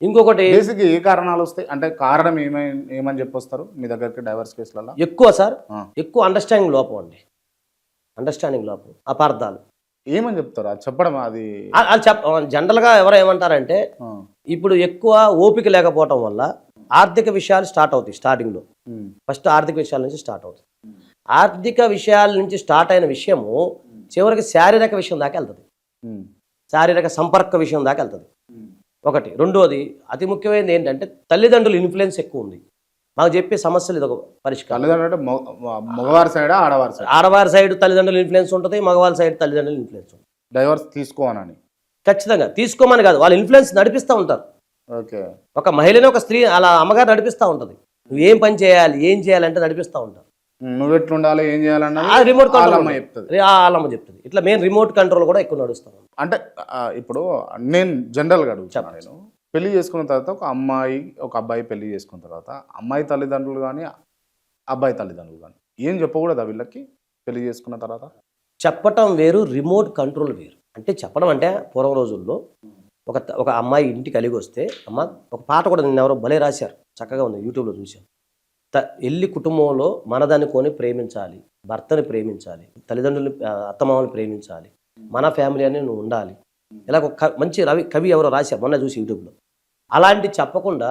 ఇంకొకటి బేసిక్ ఏ కారణాలు వస్తాయి అంటే కారణం ఏమని చెప్పొస్తారు మీ దగ్గరికి డైవర్స్ కేసులలో? ఎక్కువ సార్ ఎక్కువ అండర్స్టాండింగ్ లోపం అండి. అండర్స్టాండింగ్ లోపం, అపార్థాలు. ఏమని చెప్తారు అది చెప్పడం? అది జనరల్గా ఎవరు ఏమంటారంటే ఇప్పుడు ఎక్కువ ఓపిక లేకపోవటం వల్ల ఆర్థిక విషయాలు స్టార్ట్ అవుతాయి. స్టార్టింగ్లో ఫస్ట్ ఆర్థిక విషయాల నుంచి స్టార్ట్ అవుతాయి. ఆర్థిక విషయాల నుంచి స్టార్ట్ అయిన విషయము చివరికి శారీరక విషయం దాకా వెళ్తుంది. శారీరక సంపర్క విషయం దాకా వెళ్తుంది. ఒకటి. రెండోది అతి ముఖ్యమైనది ఏంటంటే తల్లిదండ్రుల ఇన్ఫ్లుయెన్స్ ఎక్కువ ఉంది. మాకు చెప్పే సమస్యలు ఇది ఒక పరిష్కారం. తల్లిదండ్రులు మగవారి సైడా ఆడవారి సైడ్? ఆడవారి సైడ్ తల్లిదండ్రుల ఇన్ఫ్లుయెన్స్ ఉంటుంది, మగవారి సైడ్ తల్లిదండ్రుల ఇన్ఫ్లుయెన్స్ ఉంటుంది. డైవర్స్ తీసుకోవాలని ఖచ్చితంగా తీసుకోమని కాదు, వాళ్ళ ఇన్ఫ్లుయెన్స్ నడిపిస్తూ ఉంటారు. ఓకే. ఒక మహిళని ఒక స్త్రీ అలా అమ్మగారు నడిపిస్తూ ఉంటుంది. నువ్వేం పని చేయాలి, ఏం చేయాలంటే నడిపిస్తూ ఉంటారు. నువ్వు ఎట్లుండాలి, ఏం చేయాలన్నా రిమోట్ కంట్రోల్ చెప్తుంది. వాళ్ళమ్మ చెప్తుంది. ఇట్లా మెయిన్ రిమోట్ కంట్రోల్ కూడా ఎక్కువ నడుస్తాం. అంటే ఇప్పుడు నేను జనరల్గా అడుగుతాను, నేను పెళ్లి చేసుకున్న తర్వాత ఒక అబ్బాయి పెళ్లి చేసుకున్న తర్వాత అమ్మాయి తల్లిదండ్రులు కానీ అబ్బాయి తల్లిదండ్రులు కానీ ఏం చెప్పకూడదా వీళ్ళకి పెళ్లి చేసుకున్న తర్వాత? చెప్పటం వేరు, రిమోట్ కంట్రోల్ వేరు. అంటే చెప్పడం అంటే పూర్వం రోజుల్లో ఒక అమ్మాయి ఇంటికి కలిగి వస్తే ఒక పాట కూడా నిన్న ఎవరో భలే రాశారు, చక్కగా ఉంది, యూట్యూబ్లో చూశాను. ఎల్లి కుటుంబంలో మనదనుకొని ప్రేమించాలి, భర్తని ప్రేమించాలి, తల్లిదండ్రులని అత్తమామని ప్రేమించాలి, మన ఫ్యామిలీ అని నువ్వు ఉండాలి. ఇలా ఒక మంచి కవి ఎవరో రాశారు మొన్న చూసి యూట్యూబ్లో. అలాంటి చెప్పకుండా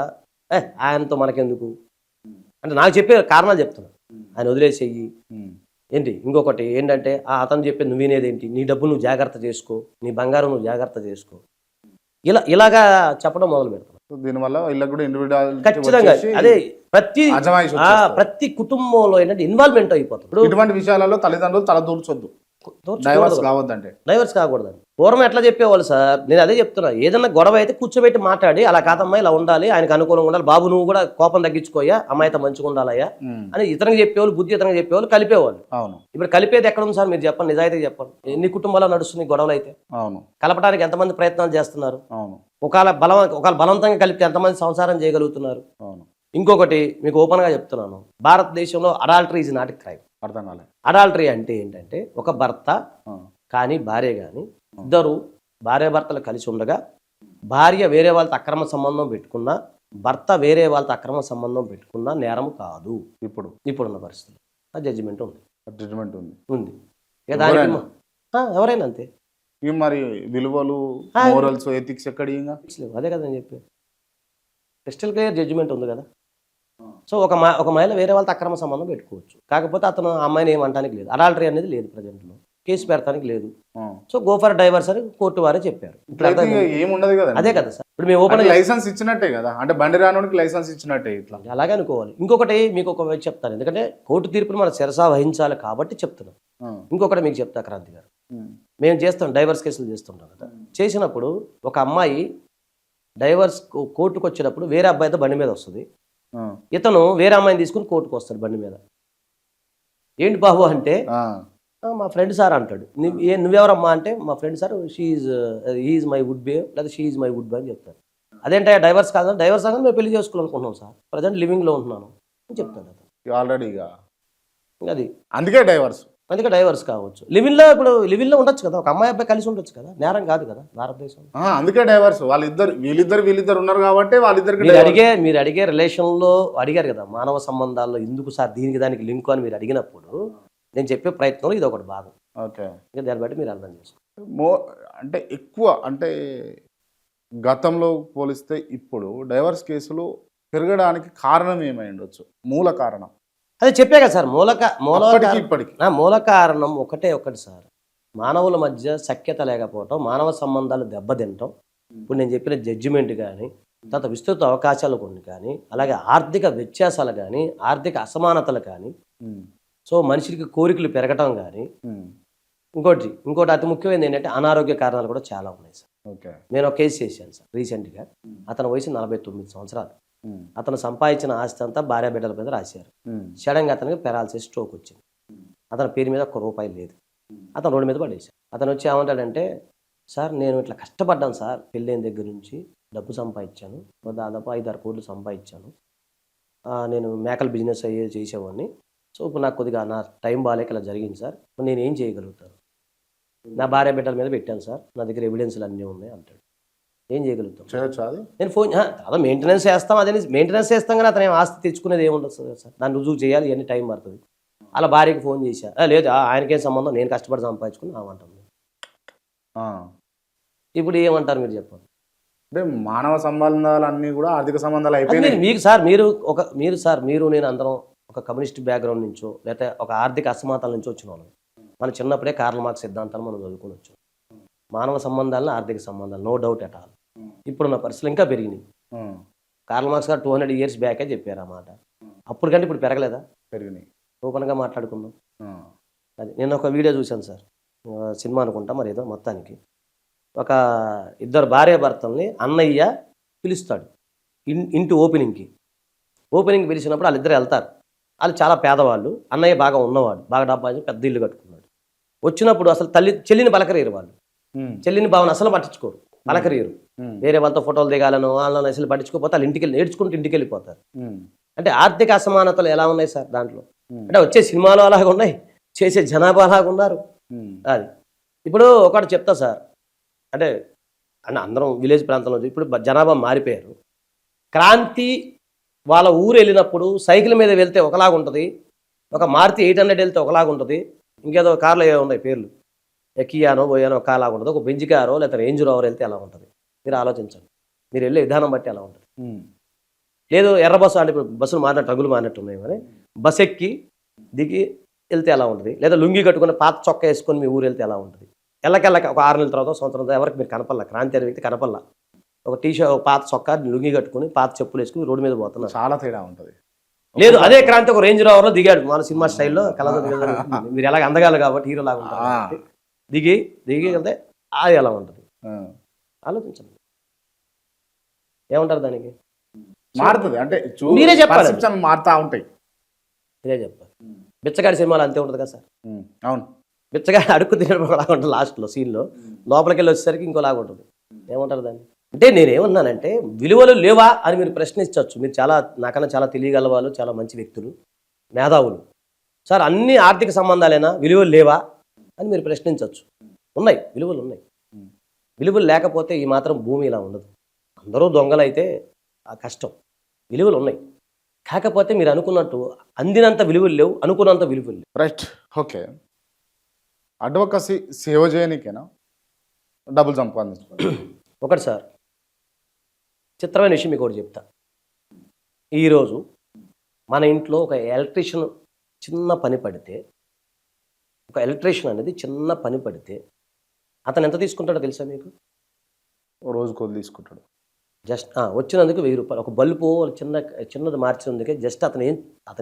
ఆయనతో మనకెందుకు అంటే నాకు చెప్పే కారణాలు చెప్తున్నాను. ఆయన వదిలేసేయి ఏంటి. ఇంకొకటి ఏంటంటే అతను చెప్పే నువ్వు వినేదేంటి, నీ డబ్బు నువ్వు జాగ్రత్త చేసుకో, నీ బంగారం నువ్వు జాగ్రత్త చేసుకో, ఇలాగా చెప్పడం మొదలు పెడతాను. దీనివల్ల వీళ్ళకి కూడా ఇండివిజువల్ ఖచ్చితంగా అదే ప్రతి కుటుంబంలో ఏంటంటే ఇన్వాల్వ్మెంట్ అయిపోతుంది. ఇటువంటి విషయాలలో తల్లిదండ్రులు తల దూర్చొద్దు, డైవర్స్ కాకూడదని. పూర్వం ఎట్లా చెప్పేవాళ్ళు సార్, నేను అదే చెప్తున్నా. ఏదన్నా గొడవ అయితే కూర్చోబెట్టి మాట్లాడి అలా కాదమ్మా ఇలా ఉండాలి, ఆయనకు అనుకూలంగా ఉండాలి, బాబు నువ్వు కూడా కోపం తగ్గించుకోయా, అమ్మాయితో మంచిగా ఉండాలయ్యా అని ఇతనికి చెప్పేవాళ్ళు, బుద్ధి ఇతనికి చెప్పేవాళ్ళు, కలిపేవాళ్ళు. అవును. ఇప్పుడు కలిపేది ఎక్కడ ఉంది సార్ మీరు చెప్పండి, నిజాయితీ చెప్పండి. ఎన్ని కుటుంబాల్లో నడుస్తుంది గొడవలు అయితే? అవును. కలపడానికి ఎంతమంది ప్రయత్నాలు చేస్తున్నారు? అవును. ఒకవేళ బలవంతంగా కలిపితే ఎంతమంది సంసారం చేయగలుగుతున్నారు? అవును. ఇంకొకటి మీకు ఓపెన్గా చెప్తున్నాను, భారతదేశంలో adultery is not a crime. అర్థం కాలేదు. అడాల్టరీ అంటే ఏంటంటే ఒక భర్త కానీ భార్య కానీ ఇద్దరు భార్యాభర్తలు కలిసి ఉండగా భార్య వేరే వాళ్ళతో అక్రమ సంబంధం పెట్టుకున్నా, భర్త వేరే వాళ్ళతో అక్రమ సంబంధం పెట్టుకున్నా నేరం కాదు. ఇప్పుడున్న పరిస్థితులు ఆ జడ్జిమెంట్ ఉంది. ఎవరైనా అంతే. మరి విలువలు, మోరల్స్, ఎథిక్స్ ఎక్కడ? అదే కదా నేను చెప్పాను, క్రిస్టల్ క్లియర్ జడ్జిమెంట్ ఉంది కదా. సో ఒక మహిళ వేరే వాళ్ళతో అక్రమ సంబంధం పెట్టుకోవచ్చు, కాకపోతే అతను అమ్మాయిని ఏమంటానికి లేదు. అడాల్టరీ అనేది లేదు, ప్రజెంట్లో కేసు పెడతానికి లేదు. సో గో ఫర్ డైవర్స్ అని కోర్టు వారే చెప్పారు. ఏముండదు కదా. అదే కదా సార్, ఇప్పుడు మేము ఓపెన్ లైసెన్స్ ఇచ్చినట్టే కదా, అంటే బండి రానోడికి లైసెన్స్ ఇచ్చినట్టే, ఇట్లా అలాగే అనుకోవాలి. ఇంకొకటి మీకు ఒక చెప్తాను, ఎందుకంటే కోర్టు తీర్పును మనం శిరసా వహించాలి కాబట్టి చెప్తున్నాం. ఇంకొకటి మీకు చెప్తా క్రాంతి గారు, మేము చేస్తాం డైవర్స్ కేసులు చేస్తుంటాం కదా. చేసినప్పుడు ఒక అమ్మాయి డైవర్స్ కోర్టుకు వచ్చినప్పుడు వేరే అబ్బాయితో బండి మీద వస్తుంది, ఇతను వేరే అమ్మాయిని తీసుకుని కోర్టుకు వస్తాడు బండి మీద. ఏంటి బాబు అంటే మా ఫ్రెండ్ సార్ అంటాడు. నువ్వెవరమ్మా అంటే మా friend sir, he is my would be లేదా షీఈస్ మై వుడ్ బే అని చెప్తారు. అదేంటే డైవర్స్ కాదు, డైవర్స్ కాదు మేము పెళ్లి చేసుకోవాలనుకుంటున్నాం సార్, ప్రజెంట్ లివింగ్లో ఉంటున్నాను అని చెప్తాడు అతను ఆల్రెడీగా. అది అందుకే డైవర్స్ కావచ్చు. లివింగ్లో ఉండొచ్చు కదా, ఒక అమ్మాయి అబ్బాయి కలిసి ఉండొచ్చు కదా, నేరం కాదు కదా భారతదేశం. అందుకే డైవర్స్. వీళ్ళిద్దరు ఉన్నారు కాబట్టి వాళ్ళిద్దరికి మీరు అడిగే రిలేషన్లో అడిగారు కదా, మానవ సంబంధాల్లో ఎందుకు సార్ దీనికి దానికి లింక్ అని మీరు అడిగినప్పుడు నేను చెప్పే ప్రయత్నంలో ఇది ఒకటి భాగం. ఓకే. దాన్ని బట్టి మీరు అర్థం చేసుకోండి. అంటే ఎక్కువ అంటే గతంలో పోలిస్తే ఇప్పుడు డైవర్స్ కేసులు పెరగడానికి కారణం ఏమై ఉండొచ్చు? మూల కారణం అదే చెప్పే కదా సార్, ఇప్పటికి మూల కారణం ఒకటి సార్, మానవుల మధ్య సఖ్యత లేకపోవటం, మానవ సంబంధాలు దెబ్బతింటాం. ఇప్పుడు నేను చెప్పిన జడ్జిమెంట్ కానీ, తర్వాత విస్తృత అవకాశాలు కొన్ని కానీ, అలాగే ఆర్థిక వ్యత్యాసాలు కానీ, ఆర్థిక అసమానతలు కానీ, సో మనిషికి కోరికలు పెరగటం కానీ, ఇంకోటి అతి ముఖ్యమైనది ఏంటంటే అనారోగ్య కారణాలు కూడా చాలా ఉన్నాయి సార్. నేను ఒక కేసు చేశాను సార్ రీసెంట్గా. అతని వయసు 49 సంవత్సరాలు. అతను సంపాదించిన ఆస్తి అంతా భార్య బిడ్డల మీద రాశారు. సడన్గా అతనికి పెరాలసిస్, స్ట్రోక్ వచ్చింది. అతని పేరు మీద ₹1 లేదు. అతను రోడ్డు మీద పడేశాడు. అతను వచ్చి ఏమంటాడంటే, సార్ నేను ఇట్లా కష్టపడ్డాను సార్, పెళ్ళైన దగ్గర నుంచి డబ్బు సంపాదించాను, దాదాపు 5-6 కోట్లు సంపాదించాను, నేను మేకల బిజినెస్ చేసేవాడిని. సో ఇప్పుడు నాకు కొద్దిగా నా టైం బాగాలేక ఇలా జరిగింది సార్, నేను ఏం చేయగలుగుతాను? నా భార్య బిడ్డల మీద పెట్టాను సార్, నా దగ్గర ఎవిడెన్స్లు అన్నీ ఉన్నాయి అంటాడు. ఏం చేయగలుగుతాం? చేయొచ్చు అది. నేను ఫోన్ అదే మెయింటెనెన్స్ చేస్తాం, అదే మెయింటెనెన్స్ చేస్తాం కానీ అతను ఏం ఆస్తి తెచ్చుకునేది ఏముండదు సార్. దాన్ని రుజువు చేయాలి, ఇవన్నీ టైం పడుతుంది. అలా భార్యకి ఫోన్ చేశా, లేదు ఆయనకేం సంబంధం, నేను కష్టపడి సంపాదించుకుని ఆమంటాను. ఇప్పుడు ఏమంటారు మీరు చెప్పండి? అంటే మానవ సంబంధాలు అన్నీ కూడా ఆర్థిక సంబంధాలు అయిపోయినాయి. మీరు నేను అందరం ఒక కమ్యూనిస్ట్ బ్యాక్గ్రౌండ్ నుంచో లేకపోతే ఒక ఆర్థిక అసమానతల నుంచి వచ్చిన వాళ్ళం. మన చిన్నప్పుడే కార్ల్ మార్క్స్ సిద్ధాంతాలు మనం చదువుకుని వచ్చాం. మానవ సంబంధాలను ఆర్థిక సంబంధాలు, నో డౌట్ ఎట్ ఆల్. ఇప్పుడున్న పరిస్థితులు ఇంకా పెరిగినాయి. కార్ల్ మార్క్స్ గారు 200 years బ్యాకే చెప్పారు ఆ మాట. అప్పటికంటే ఇప్పుడు పెరగలేదా? పెరిగినాయి. ఓపెన్గా మాట్లాడుకుందాం. అది నేను ఒక వీడియో చూశాను సార్, సినిమా అనుకుంటా మరి ఏదో, మొత్తానికి ఒక ఇద్దరు భార్యాభర్తల్ని అన్నయ్య పిలుస్తాడు ఇంటి ఓపెనింగ్ పిలిచినప్పుడు వాళ్ళిద్దరు వెళ్తారు. వాళ్ళు చాలా పేదవాళ్ళు, అన్నయ్య బాగా ఉన్నవాడు, బాగా డబ్బా పెద్ద ఇల్లు కట్టుకున్నాడు. వచ్చినప్పుడు అసలు చెల్లిని పలకరీరు వాళ్ళు. చెల్లిని భావన అసలు పట్టించుకోరు, పలకరీరు. వేరే వాళ్ళతో ఫోటోలు దిగాలను వాళ్ళని అసలు పట్టించుకోకపోతే వాళ్ళు ఇంటికి నేర్చుకుంటూ ఇంటికి వెళ్ళిపోతారు. అంటే ఆర్థిక అసమానతలు ఎలా ఉన్నాయి సార్ దాంట్లో? అంటే వచ్చే సినిమాలు అలాగ ఉన్నాయి, చేసే జనాభా అలాగ ఉన్నారు. అది ఇప్పుడు ఒకటి చెప్తా సార్, అంటే అందరం విలేజ్ ప్రాంతంలో ఇప్పుడు జనాభా మారిపోయారు. క్రాంతి వాళ్ళ ఊరు వెళ్ళినప్పుడు సైకిల్ మీద వెళ్తే ఒకలాగా ఉంటుంది, ఒక మారుతి 800 వెళ్తే ఒకలాగా ఉంటుంది, ఇంకేదో కార్లు ఏవో ఉన్నాయి పేర్లు, ఎక్కియానో పోయానో ఒకలాగా ఉంటుంది, ఒక బెంజ్ కారో లేదా రేంజ్ రోవర్ వెళ్తే ఎలా ఉంటుంది మీరు ఆలోచించండి. మీరు వెళ్ళే విధానం బట్టి ఎలా ఉంటుంది. లేదు ఎర్ర బస్సు అంటే ఇప్పుడు బస్సులు మారినట్టు ట్రగులు మారినట్టు ఉన్నాయి, మరి బస్ ఎక్కి దిగి వెళ్తే ఎలా ఉంటుంది, లేదా లుంగి కట్టుకుని పాత చొక్క వేసుకొని మీ ఊరు వెళ్తే ఎలా ఉంటుంది. ఎల్లకెళ్ళక ఒక 6 నెలల తర్వాత సంవత్సరం తర్వాత ఎవరికి మీరు కనపల్లా, క్రాంతి అనే వ్యక్తి కనపల్లా. ఒక టీషర్ట్, ఒక పాత చొక్కా లుంగి కట్టుకుని పాత చెప్పులు వేసుకుని రోడ్డు మీద పోతున్నారు. చాలా తేడా ఉంటుంది. లేదు అదే క్రాంతి ఒక రేంజ్ రోవర్లో దిగాడు మన సినిమా స్టైల్లో, కలర్ మీరు ఎలాగ అందగాలి కాబట్టి హీరో లాగా ఉంటారు, దిగి వెళ్తే అది ఎలా ఉంటుంది ఆలోచించండి. ఏమంటారు దానికి? మారుతుంది అంటే మీరే చెప్పాలి, మారుతా ఉంటాయి. మీరే చెప్పాలి. బిచ్చగాడి సినిమాలు అంతే ఉంటుంది కదా సార్. అవును, బిచ్చగాడి అడుక్కు తినడం ఒకలాగా ఉంటుంది, లాస్ట్లో సీన్లో లోపలికి వెళ్ళి వచ్చేసరికి ఇంకోలాగా ఉంటుంది. ఏమంటారు దాన్ని? అంటే నేనేమన్నానంటే విలువలు లేవా అని మీరు ప్రశ్నించవచ్చు. మీరు నాకన్నా చాలా తెలియగల వాళ్ళు, చాలా మంచి వ్యక్తులు, మేధావులు. సార్ అన్ని ఆర్థిక సంబంధాలైనా విలువలు లేవా అని మీరు ప్రశ్నించవచ్చు. ఉన్నాయి, విలువలు ఉన్నాయి. విలువలు లేకపోతే ఈ మాత్రం భూమి ఇలా ఉండదు. అందరూ దొంగలు అయితే ఆ కష్టం. విలువలు ఉన్నాయి, కాకపోతే మీరు అనుకున్నట్టు అందినంత విలువలు లేవు, అనుకున్నంత విలువలు లేవు. Right, okay. అడ్వకసీ సేవ చేయనికేనా డబ్బులు సంపాదించుకోండి? ఒకటి సార్, చిత్రమైన విషయం మీకు ఒకటి చెప్తా. ఈరోజు మన ఇంట్లో ఒక ఎలక్ట్రీషియన్ చిన్న పని పడితే, ఒక ఎలక్ట్రీషియన్ అనేది చిన్న పని పడితే అతను ఎంత తీసుకుంటాడో తెలుసా మీకు? రోజుకు తీసుకుంటాడు. జస్ట్ వచ్చినందుకు 1000 రూపాయలు. ఒక బల్బు చిన్నది మార్చినందుకే జస్ట్ అతను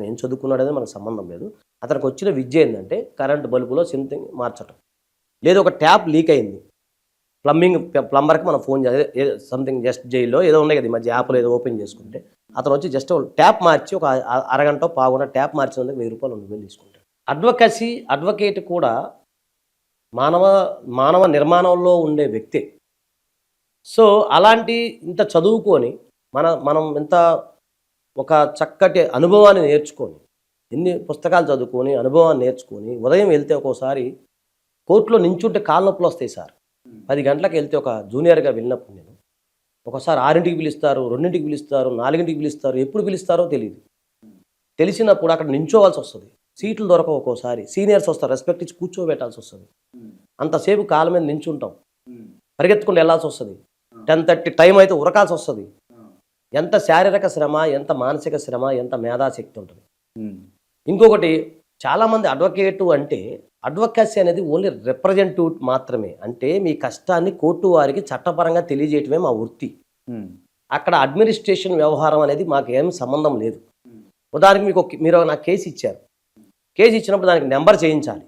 ఏం చదువుకున్నాడు అనేది మనకు సంబంధం లేదు. అతనికి వచ్చిన విద్య ఏంటంటే కరెంట్ బల్బులో సంథింగ్ మార్చడం. లేదు ఒక ట్యాప్ లీక్ అయింది, ప్లంబర్కి మనం ఫోన్ చేయాలి, సంథింగ్ జస్ట్ జైల్లో ఏదో ఉన్నాయి కదా ఈ మధ్య యాప్లో ఏదో ఓపెన్ చేసుకుంటే అతను వచ్చి జస్ట్ ట్యాప్ మార్చి ఒక అరగంట పావుగంట ట్యాప్ మార్చినందుకు 1000 రూపాయలు 2000 తీసుకుంటాడు. అడ్వకేట్ కూడా మానవ నిర్మాణంలో ఉండే వ్యక్తి. సో అలాంటి ఇంత చదువుకొని మనం ఇంత ఒక చక్కటి అనుభవాన్ని నేర్చుకొని, ఎన్ని పుస్తకాలు చదువుకొని అనుభవాన్ని నేర్చుకొని ఉదయం వెళ్తే ఒక్కోసారి కోర్టులో నించుంటే కాళ్ళ నొప్పులు వస్తాయి సార్. 10 గంటలకు వెళ్తే ఒక జూనియర్గా వెళ్ళినప్పుడు నేను ఒకసారి 6ంటికి పిలుస్తారు, 2ంటికి పిలుస్తారు, 4ంటికి పిలుస్తారు, ఎప్పుడు పిలుస్తారో తెలియదు. తెలిసినప్పుడు అక్కడ నించోవాల్సి వస్తుంది, సీట్లు దొరకవు. ఒక్కోసారి సీనియర్స్ వస్తారు, రెస్పెక్ట్ ఇచ్చి కూర్చోబెట్టాల్సి వస్తుంది. అంతసేపు కాళ్ళ మీద నించుంటాం, పరిగెత్తుకుంటూ వెళ్ళాల్సి వస్తుంది. 10:30 టైం అయితే ఉరకాల్సి వస్తుంది. ఎంత శారీరక శ్రమ, ఎంత మానసిక శ్రమ, ఎంత మేధాశక్తి ఉంటుంది. ఇంకొకటి, చాలామంది అడ్వకేటు అంటే అడ్వకసీ అనేది ఓన్లీ రిప్రజెంటేటివ్ మాత్రమే. అంటే మీ కష్టాన్ని కోర్టు వారికి చట్టపరంగా తెలియజేయటమే మా వృత్తి. అక్కడ అడ్మినిస్ట్రేషన్ వ్యవహారం అనేది మాకు ఏం సంబంధం లేదు. ఉదాహరణకి మీరు నాకు కేసు ఇచ్చారు, కేసు ఇచ్చినప్పుడు దానికి నెంబర్ చేయించాలి,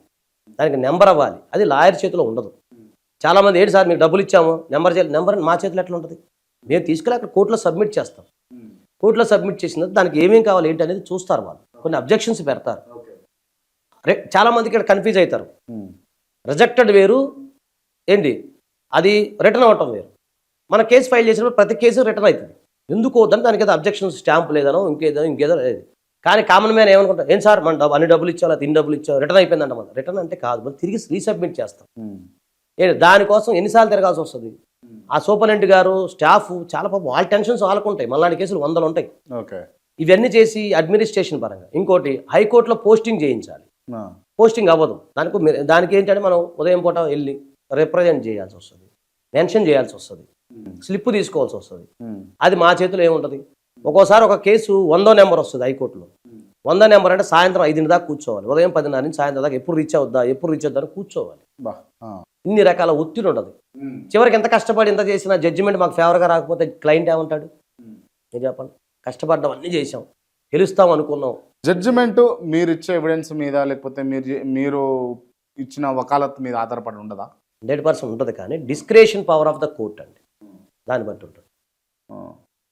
దానికి నెంబర్ అవ్వాలి. అది లాయర్ చేతిలో ఉండదు. చాలామంది ఏంటి సార్ మీకు డబ్బులు ఇచ్చాము నెంబర్ మా చేతిలో ఎట్లా ఉంటుంది? మేము తీసుకెళ్ళి అక్కడ కోర్టులో సబ్మిట్ చేస్తాం. కోర్టులో సబ్మిట్ చేసిన దానికి ఏమేం కావాలి ఏంటి అనేది చూస్తారు వాళ్ళు, కొన్ని అబ్జెక్షన్స్ పెడతారు. చాలామందికి ఇక్కడ కన్ఫ్యూజ్ అవుతారు. రిజెక్టెడ్ వేరు, ఏంటి అది రిటర్న్ అవ్వటం వేరు. మన కేసు ఫైల్ చేసినప్పుడు ప్రతి కేసు రిటర్న్ అవుతుంది. ఎందుకు వద్దని దానికి ఏదో అబ్జెక్షన్స్ స్టాంప్ లేదనో ఇంకేదో లేదు. కానీ కామన్ మ్యాన్ ఏమనుకుంటారు, ఏం సార్ మన అన్ని డబ్బులు ఇచ్చావు, లేదా ఇన్ని డబ్బులు ఇచ్చావు, రిటర్న్ అయిపోయిందంట. మన రిటర్న్ అంటే కాదు, మనం తిరిగి రీసబ్మిట్ చేస్తాం. దానికోసం ఎన్నిసార్లు తిరగాల్సి వస్తుంది? ఆ సూపరింటెండెంట్ గారు స్టాఫ్ చాలా పాపం వాళ్ళ టెన్షన్స్ వాళ్ళకు ఉంటాయి, మళ్ళీ కేసులు 100 ఉంటాయి. ఓకే. ఇవన్నీ చేసి అడ్మినిస్ట్రేషన్ పరంగా ఇంకోటి హైకోర్టులో పోస్టింగ్ చేయించాలి. పోస్టింగ్ అవ్వదు. దానికి ఏంటంటే మనం ఉదయం పూట వెళ్ళి రిప్రజెంట్ చేయాల్సి వస్తుంది, మెన్షన్ చేయాల్సి వస్తుంది, స్లిప్ తీసుకోవాల్సి వస్తుంది. అది మా చేతిలో ఏముంటుంది. ఒక్కోసారి ఒక కేసు 100వ నెంబర్ వస్తుంది హైకోర్టులో. 100వ నెంబర్ అంటే సాయంత్రం 5 దాకా కూర్చోవాలి, ఉదయం 10:30 నుంచి సాయంత్రం దాకా ఎప్పుడు రీచ్ అవుద్దా అని కూర్చోవాలి. ఇన్ని రకాల ఒత్తిడి ఉంటుంది. చివరికి ఎంత కష్టపడి ఎంత చేసినా జడ్జిమెంట్ మాకు ఫేవర్గా రాకపోతే క్లయింట్ ఏమంటాడు? మీరు చెప్పండి. కష్టపడ్డాం, అన్నీ చేసాం, గెలుస్తాం అనుకున్నాం. జడ్జిమెంట్ మీరు ఇచ్చే ఎవిడెన్స్ మీద లేకపోతే మీరు ఇచ్చిన వకాలత్ మీద ఆధారపడి ఉండదా? 100% ఉంటుంది, కానీ discretion power of the court అండి, దాన్ని బట్టి ఉంటుంది.